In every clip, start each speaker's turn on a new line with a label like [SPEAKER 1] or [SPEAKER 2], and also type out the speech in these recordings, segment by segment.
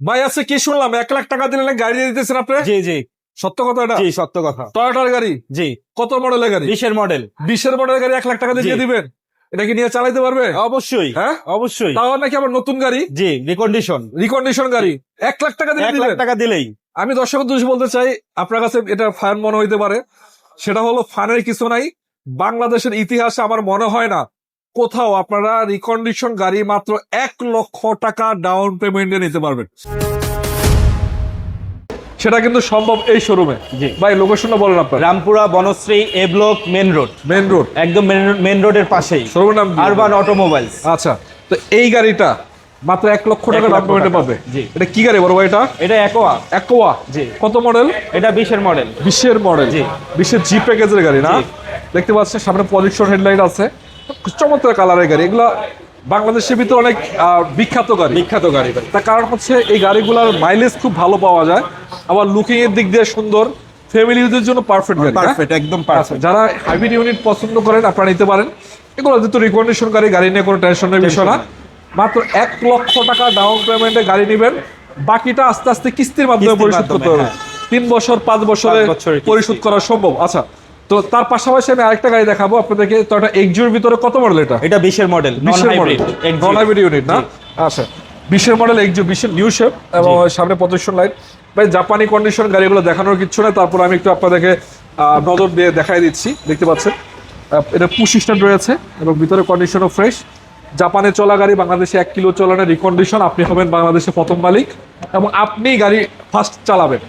[SPEAKER 1] ভাই আছে কি শুনলাম 1 লাখ টাকা দিলে নাকি গাড়ি দিয়ে দিতেছেন আপনি?
[SPEAKER 2] জি জি
[SPEAKER 1] সত্য কথা এটা?
[SPEAKER 2] জি, সত্য কথা।
[SPEAKER 1] টয়োটার গাড়ি?
[SPEAKER 2] জি,
[SPEAKER 1] কত মডেলের গাড়ি?
[SPEAKER 2] 20-এর মডেল।
[SPEAKER 1] 20-এর মডেলের গাড়ি 1 লাখ টাকা দিয়ে
[SPEAKER 2] জি।
[SPEAKER 1] দিয়ে দিবেন? এটা কি নিয়ে চালাইতে পারবে?
[SPEAKER 2] অবশ্যই,
[SPEAKER 1] হ্যাঁ
[SPEAKER 2] অবশ্যই।
[SPEAKER 1] তাও নাকি আবার নতুন গাড়ি,
[SPEAKER 2] জি, রিকন্ডিশন।
[SPEAKER 1] রিকন্ডিশন গাড়ি 1 লাখ টাকা দিয়ে
[SPEAKER 2] 1 লাখ
[SPEAKER 1] দিবেন?
[SPEAKER 2] টাকা দিলেই।
[SPEAKER 1] আমি দর্শক উদ্দেশ্যে বলতে চাই, আপনার কাছে এটা ফান মনে হইতে পারে, সেটা হলো ফানের কিছু নাই। বাংলাদেশের ইতিহাসে আমার মনে হয় না কোথাও আপনারা রিকন্ডিশন গাড়ি মাত্র 1 লক্ষ টাকা ডাউন পেমেন্টে নিতে পারবেন। সেটা কিন্তু সম্ভব এই শোরুমে।
[SPEAKER 2] জি।
[SPEAKER 1] ভাই লোকেশনটা বলেন আপনার।
[SPEAKER 2] Rampura Banasree A block main road,
[SPEAKER 1] main road,
[SPEAKER 2] একদম মেন রোডের পাশেই
[SPEAKER 1] শোরুমের নাম কি?
[SPEAKER 2] Urban automobiles.
[SPEAKER 1] আচ্ছা, তো এই গাড়িটা মাত্র 1 লক্ষ টাকা
[SPEAKER 2] 1
[SPEAKER 1] ডাউন
[SPEAKER 2] লক্ষ
[SPEAKER 1] পেমেন্টে
[SPEAKER 2] টাকা।
[SPEAKER 1] পাবে।
[SPEAKER 2] জি।
[SPEAKER 1] এটা কি গাড়ি বড় ভাই? এটা
[SPEAKER 2] এটা একোয়া।
[SPEAKER 1] একোয়া।
[SPEAKER 2] জি।
[SPEAKER 1] কত মডেল?
[SPEAKER 2] এটা 20-এর মডেল।
[SPEAKER 1] 20-এর মডেল।
[SPEAKER 2] জি।
[SPEAKER 1] 20-এর জি প্যাকেজের গাড়ি না?
[SPEAKER 2] জি।
[SPEAKER 1] দেখতে পাচ্ছেন সামনে প্রজেকশন হেডলাইট আছে, চমৎকার কালারের গাড়ি। এগুলা বাংলাদেশের ভিতরে অনেক বিখ্যাত গাড়ি।
[SPEAKER 2] বিখ্যাত গাড়ি ভাই।
[SPEAKER 1] তার কারণ হচ্ছে এই গাড়িগুলোর মাইলেজ খুব ভালো পাওয়া যায়, আবার লুকিং এর দিক দিয়ে সুন্দর, ফ্যামিলি ইউজের জন্য পারফেক্ট গাড়ি।
[SPEAKER 2] পারফেক্ট, একদম
[SPEAKER 1] আচ্ছা,
[SPEAKER 2] পারফেক্ট।
[SPEAKER 1] যারা হাইব্রিড ইউনিট পছন্দ করেন আপনারা নিতে পারেন। এগুলো যেহেতু রিকন্ডিশন গাড়ি, গাড়ি নিয়ে কোনো টেনশনের বিষয় না। মাত্র 1 লক্ষ টাকা ডাউন পেমেন্টে গাড়ি নেবেন, বাকিটা আস্তে আস্তে কিস্তির মাধ্যমে
[SPEAKER 2] কিস্তির
[SPEAKER 1] পরিশোধ করতে
[SPEAKER 2] মাধ্যমে,
[SPEAKER 1] হবে। 3 বছর 5 বছরে
[SPEAKER 2] 5 বছরের কিস্তি।
[SPEAKER 1] পরিশোধ করা সম্ভব। আচ্ছা, তো তার পাশাপাশি আমি আরেকটা গাড়ি দেখাবো আপনাদেরকে। তো এটা এক্সিওর ভিতরে কত মডেল? এটা
[SPEAKER 2] এটা 20-এর মডেল, নন
[SPEAKER 1] 20-এর model,
[SPEAKER 2] hybrid.
[SPEAKER 1] Non hybrid unit না? আচ্ছা, 20-এর মডেল এক্সিও, 20-এর নিউ শেপ এবং সামনে প্রজেকশন লাইট। ভাই জাপানি কন্ডিশন গাড়িগুলো দেখানোর কিছু না, তারপর আমি একটু আপনাদেরকে নজর দিয়ে দেখাই দিচ্ছি। দেখতে পাচ্ছেন এটা পুশ স্ট্যান্ড রয়েছে এবং ভিতরে কন্ডিশনও ফ্রেশ। জাপানে চলা গাড়ি বাংলাদেশে 1 কিলো চলানোর রিকন্ডিশন। আপনি হবেন বাংলাদেশে প্রথম মালিক এবং আপনি গাড়ি ফার্স্ট চালাবেন।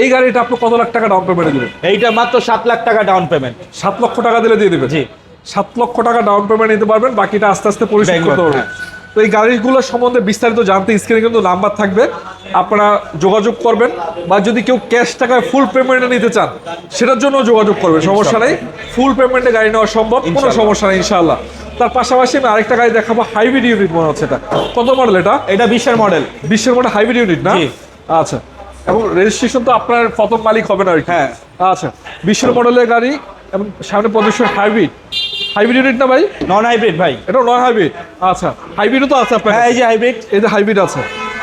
[SPEAKER 1] এই গাড়িটা আপনি কত লাখ টাকা ডাউন পেমেন্টে দিবেন?
[SPEAKER 2] এইটা মাত্র 7 লাখ টাকা ডাউন পেমেন্ট।
[SPEAKER 1] 7 লক্ষ টাকা দিলে দিয়ে দিবেন?
[SPEAKER 2] জি।
[SPEAKER 1] 7 লক্ষ টাকা ডাউন পেমেন্ট নিতে পারবেন, বাকিটা আস্তে আস্তে পরিশোধ
[SPEAKER 2] ব্যাংক
[SPEAKER 1] করতে
[SPEAKER 2] লোন,
[SPEAKER 1] পারবেন।
[SPEAKER 2] হ্যাঁ।
[SPEAKER 1] তো এই গাড়িগুলো সম্বন্ধে বিস্তারিত জানতে স্ক্রিনে কিন্তু নাম্বার থাকবে, আপনারা যোগাযোগ করবেন। বা যদি কেউ ক্যাশ টাকায় ফুল পেমেন্টে নিতে চান সেটার জন্য যোগাযোগ করবেন, সমস্যা নেই। ফুল পেমেন্টে গাড়ি নেওয়া সম্ভব, কোনো
[SPEAKER 2] ইনশাআল্লাহ।
[SPEAKER 1] সমস্যা নেই ইনশাআল্লাহ। তার পাশাপাশি আমি আরেকটা গাড়ি দেখাবো, হাইব্রিড ইউনিট মনে হচ্ছে। এটা কত মডেল? এটা
[SPEAKER 2] এটা 20-এর মডেল।
[SPEAKER 1] 20-এর মডেল হাইব্রিড ইউনিট না?
[SPEAKER 2] জি।
[SPEAKER 1] আচ্ছা, এবং রেজিস্ট্রেশন তো আপনার প্রথম মালিক হবেন আর কি।
[SPEAKER 2] হ্যাঁ।
[SPEAKER 1] আচ্ছা, 20-এর মডেলের গাড়ি এবং সামনে প্রদর্শন হাইব্রিড। হাইব্রিড ইউনিট না ভাই?
[SPEAKER 2] নন হাইব্রিড ভাই।
[SPEAKER 1] এটা নয় হাইব্রিড। আচ্ছা, হাইব্রিডও তো আছে আপনার?
[SPEAKER 2] হ্যাঁ, এই যে হাইব্রিড।
[SPEAKER 1] এই যে হাইব্রিড আছে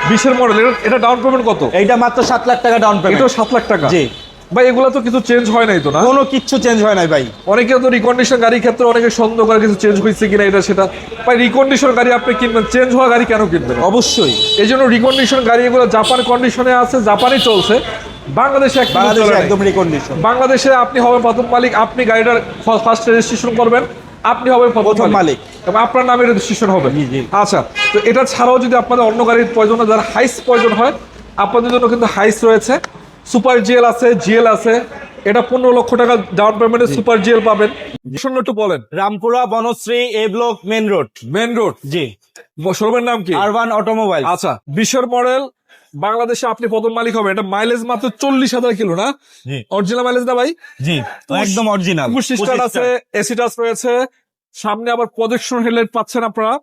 [SPEAKER 1] 20-এর মডেল। এটা ডাউন পেমেন্ট কত?
[SPEAKER 2] এইটা মাত্র 7 লাখ টাকা ডাউন পেমেন্ট।
[SPEAKER 1] এটাও 7 লাখ টাকা?
[SPEAKER 2] জি।
[SPEAKER 1] ভাই এগুলো তো কিছু চেঞ্জ হয় নাই তো না?
[SPEAKER 2] কোনো কিচ্ছু চেঞ্জ হয় নাই ভাই।
[SPEAKER 1] অনেকে তো রিকন্ডিশন গাড়ির ক্ষেত্রে অনেকে সন্দেহ করে কিছু চেঞ্জ হয়েছে কিনা এটা সেটা। ভাই রিকন্ডিশন গাড়ি আপনি কিনবেন, চেঞ্জ হওয়া গাড়ি কেন কিনবেন?
[SPEAKER 2] অবশ্যই।
[SPEAKER 1] এই জন্য রিকন্ডিশন গাড়ি এগুলো জাপান কন্ডিশনে আছে, জাপানে চলছে, বাংলাদেশে
[SPEAKER 2] বাংলাদেশে একদম রিকন্ডিশন।
[SPEAKER 1] বাংলাদেশে আপনি হবেন প্রথম মালিক, আপনি গাড়িটার ফার্স্ট রেজিস্ট্রেশন করবেন, আপনি হবেন
[SPEAKER 2] প্রথম মালিক
[SPEAKER 1] এবং আপনার নামে রেজিস্ট্রেশন হবে।
[SPEAKER 2] জি, জি।
[SPEAKER 1] আচ্ছা, তো এটা ছাড়াও যদি আপনাদের অন্য গাড়ির প্রয়োজন হয়, যারা হাইস প্রয়োজন হয়, আপনাদের জন্য কিন্তু হাইস রয়েছে, সুপার জিএল আছে, জিএল আছে। এটা 15 লক্ষ টাকা ডাউন পেমেন্টে সুপার জিএল পাবেন। শুনুন একটু বলেন।
[SPEAKER 2] Rampura Banasree A block main road.
[SPEAKER 1] Main road.
[SPEAKER 2] জি।
[SPEAKER 1] শোরুমের নাম কি?
[SPEAKER 2] Urban automobile.
[SPEAKER 1] আচ্ছা, 20-এর মডেল, বাংলাদেশে আপনি প্রথম মালিক হবেন। এটা মাইলেজ মাত্র 40,000 কিলো না?
[SPEAKER 2] জি।
[SPEAKER 1] অরিজিনাল মাইলেজ না ভাই?
[SPEAKER 2] জি, একদম অরিজিনাল।
[SPEAKER 1] পুশ স্টার্ট আছে, এসি টাচ রয়েছে, সামনে আবার প্রজেকশন হেডলাইট পাচ্ছেন আপনারা।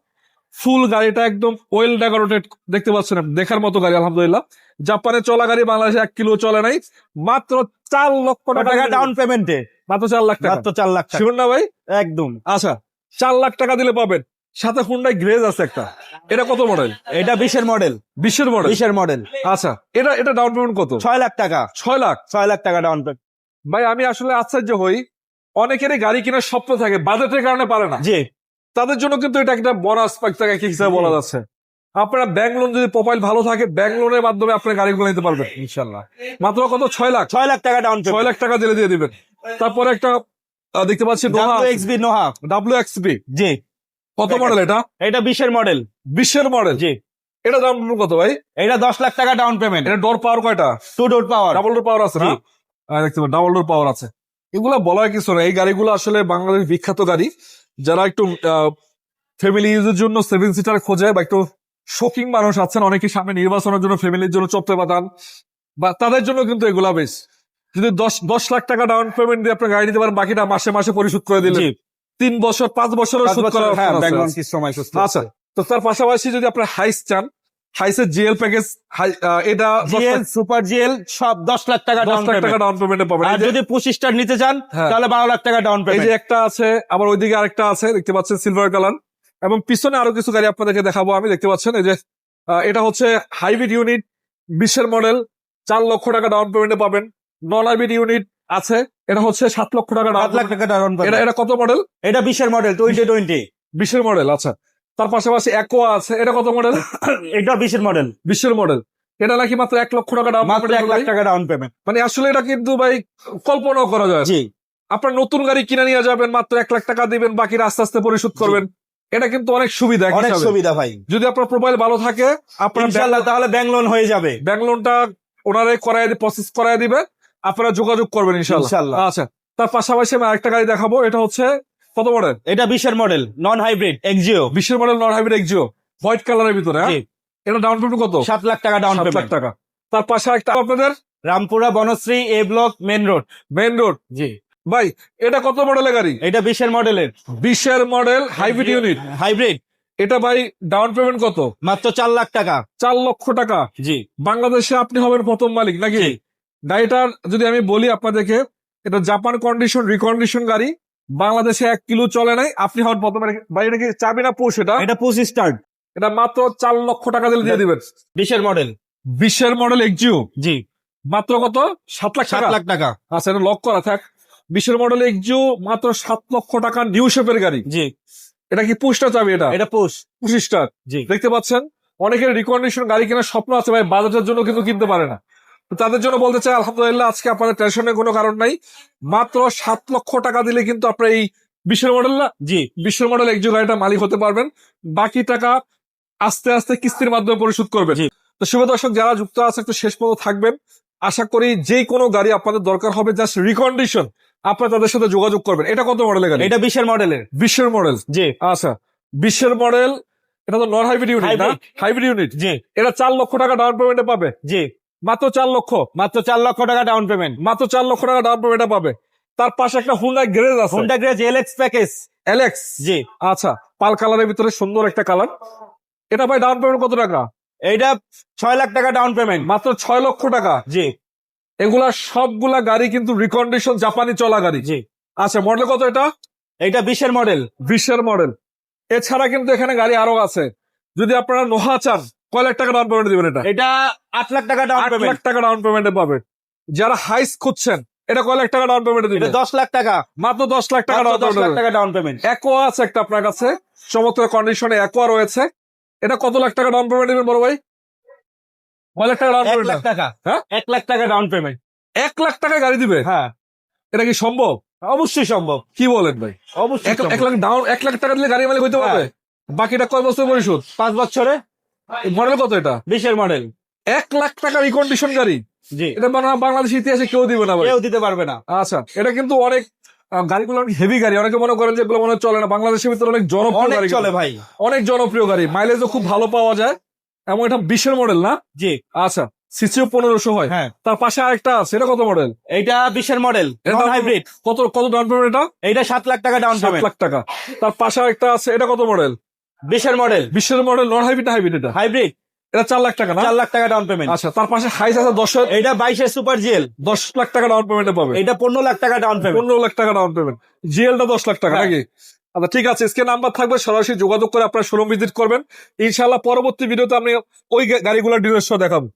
[SPEAKER 1] ফুল গাড়িটা একদম ওয়েল ডেকোরেটেড, দেখতে পাচ্ছেন আপনি, দেখার মতো গাড়ি আলহামদুলিল্লাহ। জাপানে চলা গাড়ি, বাংলাদেশে 1 কিলো চলে নাই। মাত্র 4 লক্ষ
[SPEAKER 2] টাকা ডাউন পেমেন্টে।
[SPEAKER 1] মাত্র 4 লাখ টাকা।
[SPEAKER 2] মাত্র 4 লাখ টাকা।
[SPEAKER 1] শিওর না ভাই?
[SPEAKER 2] একদম।
[SPEAKER 1] আচ্ছা, 4 লাখ টাকা দিলে পাবেন। সাথে হুন্ডাই গ্রেজ আছে একটা। এটা কত মডেল?
[SPEAKER 2] এটা 20-এর মডেল।
[SPEAKER 1] 20-এর মডেল।
[SPEAKER 2] 20-এর মডেল।
[SPEAKER 1] আচ্ছা, এটা ডাউন পেমেন্ট কত?
[SPEAKER 2] 6 লাখ টাকা।
[SPEAKER 1] 6 লাখ?
[SPEAKER 2] 6 লাখ টাকা ডাউন পেমেন্ট।
[SPEAKER 1] ভাই আমি আসলে আশ্চর্য হই, অনেকেরই গাড়ি কেনার স্বপ্ন থাকে, বাজেটের কারণে পারে না।
[SPEAKER 2] জি।
[SPEAKER 1] তাদের জন্য কিন্তু এটা একটা বোনাস টাকা হিসাবে বলা যাচ্ছে। আপনারা ব্যাংক লোন, যদি প্রোফাইল ভালো থাকে, ব্যাংক লোনের মাধ্যমে আপনার গাড়িগুলো নিতে পারবেন
[SPEAKER 2] ইনশাআল্লাহ।
[SPEAKER 1] মাত্র কত? 6 লাখ?
[SPEAKER 2] 6 লাখ টাকা ডাউন
[SPEAKER 1] 6
[SPEAKER 2] পেমেন্ট।
[SPEAKER 1] লাখ টাকা দিলে দিয়ে দিবেন। তারপরে একটা দেখতে পাচ্ছি
[SPEAKER 2] WXB নোহা।
[SPEAKER 1] WXB।
[SPEAKER 2] জি।
[SPEAKER 1] কত মডেল এটা?
[SPEAKER 2] এটা 20-এর মডেল।
[SPEAKER 1] 20-এর মডেল।
[SPEAKER 2] জি।
[SPEAKER 1] এটা দাম কত ভাই?
[SPEAKER 2] এটা 10 লাখ টাকা ডাউন পেমেন্ট।
[SPEAKER 1] এটা ডোর পাওয়ার কয়টা?
[SPEAKER 2] 2 ডোর পাওয়ার।
[SPEAKER 1] ডাবল ডোর পাওয়ার আছে না?
[SPEAKER 2] জি।
[SPEAKER 1] দেখতে পাচ্ছেন ডাবল ডোর পাওয়ার আছে। এগুলা বলার কিছু না, এই গাড়িগুলো আসলে বাংলাদেশ বিখ্যাত গাড়ি। যারা একটু ফ্যামিলি ইউজের জন্য 7 সিটার খোঁজে বা একটু শোকিং মানুষ আছেন, অনেকে সামনে নির্বাচনের জন্য ফ্যামিলির জন্য চপতে পাঠান, বা তাদের জন্য কিন্তু এগুলা বেশ। যদি 10 লাখ টাকা ডাউন পেমেন্ট দিয়ে আপনার গাড়ি নিতে পারেন, বাকিটা মাসে মাসে পরিশোধ করে দিলেন।
[SPEAKER 2] জি।
[SPEAKER 1] 3 বছর 5 বছরের
[SPEAKER 2] 5
[SPEAKER 1] সুদ
[SPEAKER 2] বছর,
[SPEAKER 1] করার
[SPEAKER 2] হ্যাঁ,
[SPEAKER 1] option
[SPEAKER 2] ব্যাংক
[SPEAKER 1] আছে।
[SPEAKER 2] লোন কিছু সময় সুস্থ।
[SPEAKER 1] আচ্ছা, তো তার পাশাপাশি যদি আপনার হাইস চান, হাইসের জিএল প্যাকেজ, এটা
[SPEAKER 2] জিএল, সুপার জিএল সব 10 লাখ টাকা
[SPEAKER 1] 10
[SPEAKER 2] ডাউন
[SPEAKER 1] লাখ টাকা
[SPEAKER 2] পেমেন্ট।
[SPEAKER 1] ডাউন পেমেন্টে পাবেন।
[SPEAKER 2] আর যদি পুশ স্টার নিতে চান
[SPEAKER 1] হ্যাঁ।
[SPEAKER 2] তাহলে 12 লাখ টাকা ডাউন
[SPEAKER 1] এই
[SPEAKER 2] পেমেন্ট।
[SPEAKER 1] যে একটা আছে, আবার ওইদিকে আরেকটা আছে, দেখতে পাচ্ছেন সিলভার কালার, এবং পিছনে আরো কিছু গাড়ি আপনাদেরকে দেখাবো আমি। দেখতে পাচ্ছেন এই যে এটা হচ্ছে হাইব্রিড ইউনিট, 20 মডেল 4 লক্ষ টাকা ডাউন পেমেন্টে পাবেন। নন হাইব্রিড ইউনিট আছে, এটা হচ্ছে 7 লক্ষ টাকা ডাউন
[SPEAKER 2] 7 লাখ টাকা ডাউন পেমেন্ট।
[SPEAKER 1] এটা কত মডেল?
[SPEAKER 2] এটা 20 মডেল 2020।
[SPEAKER 1] 20 মডেল, আচ্ছা। তার পাশাপাশি অ্যাকোয়া আছে, এটা কত মডেল?
[SPEAKER 2] এটা 20 মডেল।
[SPEAKER 1] 20 মডেল, এটা নাকি মাত্র 1 লক্ষ টাকা ডাউন
[SPEAKER 2] মাত্র 1 লাখ টাকা ডাউন পেমেন্ট।
[SPEAKER 1] মানে আসলে এটা কিন্তু ভাই কল্পনাও করা যায় না।
[SPEAKER 2] জি,
[SPEAKER 1] আপনার নতুন গাড়ি কিনে নিয়ে যাবেন, মাত্র 1 লাখ টাকা দিবেন, বাকিটা আস্তে আস্তে পরিশোধ করবেন। এটা কিন্তু অনেক সুবিধা এক
[SPEAKER 2] অনেক
[SPEAKER 1] হিসাবে।
[SPEAKER 2] সুবিধা ভাই।
[SPEAKER 1] যদি আপনার প্রোফাইল ভালো থাকে, আপনার
[SPEAKER 2] ইনশাআল্লাহ তাহলে ব্যাংক লোন হয়ে যাবে।
[SPEAKER 1] ব্যাংক লোনটা ওনারাই প্রসেস করায় দিবে, আপনারা যোগাযোগ করবেন ইনশাআল্লাহ।
[SPEAKER 2] ইনশাআল্লাহ।
[SPEAKER 1] আচ্ছা, তার পাশাপাশি আমি আরেকটা গাড়ি দেখাবো, এটা হচ্ছে কত মডেল?
[SPEAKER 2] এটা 20 model non hybrid Axio.
[SPEAKER 1] 20 model non hybrid Axio, white কালারের ভিতরে। হ্যাঁ,
[SPEAKER 2] জি,
[SPEAKER 1] এটা ডাউন পেমেন্ট কত?
[SPEAKER 2] 7 লাখ টাকা ডাউন
[SPEAKER 1] 7 লাখ
[SPEAKER 2] পেমেন্ট।
[SPEAKER 1] টাকা। তার পাশে একটা আপনাদের
[SPEAKER 2] Rampura Banasree A block main road.
[SPEAKER 1] Main road.
[SPEAKER 2] জি,
[SPEAKER 1] ভাই এটা কত মডেলের গাড়ি?
[SPEAKER 2] এটা 20 মডেলের
[SPEAKER 1] 20 মডেল হাইব্রিড ইউনিট।
[SPEAKER 2] হাইব্রিড।
[SPEAKER 1] এটা ভাই ডাউন পেমেন্ট কত?
[SPEAKER 2] মাত্র 4 লাখ টাকা।
[SPEAKER 1] 4 লক্ষ টাকা।
[SPEAKER 2] জি,
[SPEAKER 1] বাংলাদেশে আপনি হবেন প্রথম মালিক নাকি?
[SPEAKER 2] জি।
[SPEAKER 1] গাড়িটার যদি আমি বলি আপনাদেরকে, এটা জাপান কন্ডিশন রিকন্ডিশন গাড়ি, বাংলাদেশে 1 কিলো চলে নাই, আপনি হবেন প্রথম মালিক। ভাই এটা কি চাবি না পুশ?
[SPEAKER 2] এটা পুশ স্টার্ট।
[SPEAKER 1] এটা মাত্র 4 লক্ষ টাকা দিলে দিয়ে দিবেন।
[SPEAKER 2] 20 মডেল।
[SPEAKER 1] 20 মডেল এক্সিও,
[SPEAKER 2] জি,
[SPEAKER 1] মাত্র কত? 7 লাখ
[SPEAKER 2] 7
[SPEAKER 1] টাকা।
[SPEAKER 2] লাখ টাকা।
[SPEAKER 1] আচ্ছা, এটা লক করা থাক। 20 মডেল এক্সিও মাত্র 7 লক্ষ টাকা, নিউ শেপের গাড়ি।
[SPEAKER 2] জি,
[SPEAKER 1] এটা কি পুশটা চাবি? এটা
[SPEAKER 2] এটা পুশ।
[SPEAKER 1] Push start.
[SPEAKER 2] জি,
[SPEAKER 1] দেখতে পাচ্ছেন, অনেকের রিকন্ডিশন গাড়ি কেনার স্বপ্ন আছে ভাই, বাজেটের জন্য কিন্তু কিনতে পারে না। তো তাদের জন্য বলতে চাই আলহামদুলিল্লাহ, আজকে আপনাদের টেনশনের কোনো কারণ নাই। মাত্র 7 লক্ষ টাকা দিলে কিন্তু আপনার এই 20 মডেল না,
[SPEAKER 2] জি,
[SPEAKER 1] 20 মডেল এক্সিও গাড়িটা মালিক হতে পারবেন। বাকি টাকা আস্তে আস্তে কিস্তির মাধ্যমে পরিশোধ করবেন।
[SPEAKER 2] জি।
[SPEAKER 1] তো শুভ দর্শক যারা যুক্ত আছে একটু শেষ পর্যন্ত থাকবেন। আশা করি যে কোনো গাড়ি আপনাদের দরকার হবে জাস্ট রিকন্ডিশন, আপনারা তাদের সাথে যোগাযোগ করবেন। এটা কত মডেলের গাড়ি?
[SPEAKER 2] এটা 20 মডেলের।
[SPEAKER 1] 20 মডেল।
[SPEAKER 2] জি,
[SPEAKER 1] আচ্ছা, 20 মডেল, এটা তো নন হাইব্রিড ইউনিট না?
[SPEAKER 2] Hybrid।
[SPEAKER 1] Hybrid unit.
[SPEAKER 2] জি,
[SPEAKER 1] এটা 4 লক্ষ টাকা ডাউন পেমেন্টে পাবে।
[SPEAKER 2] জি,
[SPEAKER 1] মাত্র 4 লক্ষ।
[SPEAKER 2] মাত্র 4 লক্ষ টাকা ডাউন পেমেন্ট।
[SPEAKER 1] মাত্র 4 লক্ষ টাকা ডাউন পেমেন্টে পাবে। তার পাশে একটা হুন্ডা গ্রেজ আছে,
[SPEAKER 2] Honda Grace LX package.
[SPEAKER 1] LX.
[SPEAKER 2] জি,
[SPEAKER 1] আচ্ছা, পাল কালারের ভিতরে সুন্দর একটা কালার। এটা ভাই ডাউন পেমেন্ট কত টাকা?
[SPEAKER 2] এইটা 6 লাখ টাকা ডাউন পেমেন্ট।
[SPEAKER 1] মাত্র 6 লক্ষ টাকা।
[SPEAKER 2] জি,
[SPEAKER 1] এগুলা সবগুলা গাড়ি কিন্তু রিকন্ডিশন জাপানি চলা গাড়ি।
[SPEAKER 2] জি,
[SPEAKER 1] আচ্ছা, মডেল কত এটা?
[SPEAKER 2] এইটা 20 মডেল।
[SPEAKER 1] 20 মডেল। এছাড়া কিন্তু এখানে গাড়ি আরো আছে। যদি আপনারা নোহা চান, কয় লাখ টাকা ডাউন পেমেন্ট দিবেন? এটা
[SPEAKER 2] এটা 8 লাখ টাকা ডাউন
[SPEAKER 1] 8 লাখ
[SPEAKER 2] পেমেন্ট।
[SPEAKER 1] টাকা ডাউন পেমেন্টে পাবেন। যারা হাইস খুঁজছেন, এটা কয় লাখ টাকা ডাউন পেমেন্টে
[SPEAKER 2] এটা
[SPEAKER 1] দিবেন?
[SPEAKER 2] 10 লাখ টাকা।
[SPEAKER 1] মাত্র 10 লাখ টাকা
[SPEAKER 2] মাত্র
[SPEAKER 1] ডাউন
[SPEAKER 2] 10 লাখ
[SPEAKER 1] পেমেন্ট।
[SPEAKER 2] টাকা ডাউন পেমেন্ট।
[SPEAKER 1] অ্যাকোয়া আছে একটা আপনার কাছে, চমৎকার কন্ডিশনে অ্যাকোয়া রয়েছে। এটা কত লাখ টাকা ডাউন পেমেন্ট দিবেন বড় ভাই? কয় লাখ টাকা ডাউন
[SPEAKER 2] 1
[SPEAKER 1] পেমেন্ট?
[SPEAKER 2] লাখ টাকা।
[SPEAKER 1] হ্যাঁ?
[SPEAKER 2] 1 লাখ টাকা ডাউন পেমেন্ট।
[SPEAKER 1] 1 লাখ টাকা গাড়ি দিবে?
[SPEAKER 2] হ্যাঁ,
[SPEAKER 1] এটা কি সম্ভব?
[SPEAKER 2] অবশ্যই সম্ভব।
[SPEAKER 1] কি বলেন ভাই?
[SPEAKER 2] অবশ্যই
[SPEAKER 1] 1 লাখ ডাউন, 1 লাখ টাকা দিলে গাড়ি মালিক হইতে পারবে? বাকিটা কয় বছর পরিশোধ?
[SPEAKER 2] 5 বছরে।
[SPEAKER 1] মডেল কত এটা?
[SPEAKER 2] 20 মডেল।
[SPEAKER 1] 1 লাখ টাকা রিকন্ডিশন গাড়ি।
[SPEAKER 2] জি,
[SPEAKER 1] এটা মনে হয় বাংলাদেশ ইতিহাসে কেউ দিবে না ভাই।
[SPEAKER 2] কেউ দিতে পারবে না।
[SPEAKER 1] আচ্ছা, এটা কিন্তু অনেক গাড়িগুলো অনেক হেভি গাড়ি, অনেকে মনে করেন যে এগুলো মনে হয় চলে না। বাংলাদেশের ভিতরে অনেক জনপ্রিয়
[SPEAKER 2] অনেক
[SPEAKER 1] গাড়ি,
[SPEAKER 2] চলে ভাই।
[SPEAKER 1] অনেক জনপ্রিয় গাড়ি, মাইলেজও খুব ভালো পাওয়া যায়। এবং এটা 20 মডেল না?
[SPEAKER 2] জি,
[SPEAKER 1] আচ্ছা, সিসিও 1500 হয়।
[SPEAKER 2] হ্যাঁ।
[SPEAKER 1] তার পাশে আরেকটা আছে, এটা কত মডেল?
[SPEAKER 2] এইটা 20 মডেল
[SPEAKER 1] এটা
[SPEAKER 2] নন হাইব্রিড।
[SPEAKER 1] কত কত ডাউন পেমেন্ট এটা?
[SPEAKER 2] এইটা 7 লাখ টাকা ডাউন
[SPEAKER 1] 7
[SPEAKER 2] পেমেন্ট।
[SPEAKER 1] লাখ টাকা। তার পাশে আরেকটা আছে, এটা কত model?
[SPEAKER 2] 20 model
[SPEAKER 1] 20 model non hybrid না হাইব্রিড? এটা
[SPEAKER 2] হাইব্রিড।
[SPEAKER 1] এটা 4 লাখ টাকা না?
[SPEAKER 2] 4 লাখ টাকা ডাউন পেমেন্ট।
[SPEAKER 1] আচ্ছা, তার পাশে হাইস আছে 10
[SPEAKER 2] এইটা 22 সুপার জিএল।
[SPEAKER 1] 10 লাখ টাকা ডাউন পেমেন্টে পাবে।
[SPEAKER 2] এইটা 15 লাখ টাকা ডাউন পেমেন্ট।
[SPEAKER 1] 15 লাখ টাকা ডাউন পেমেন্ট। জিএলটা 10 লাখ টাকা
[SPEAKER 2] হ্যাঁ।
[SPEAKER 1] নাকি? আচ্ছা, ঠিক আছে, স্ক্রিনে নাম্বার থাকবে, সরাসরি যোগাযোগ করে আপনারা শোরুম ভিজিট করবেন। ইনশাআল্লাহ পরবর্তী ভিডিওতে আমি ওই গাড়িগুলোর ডিটেইলস দেখাবো।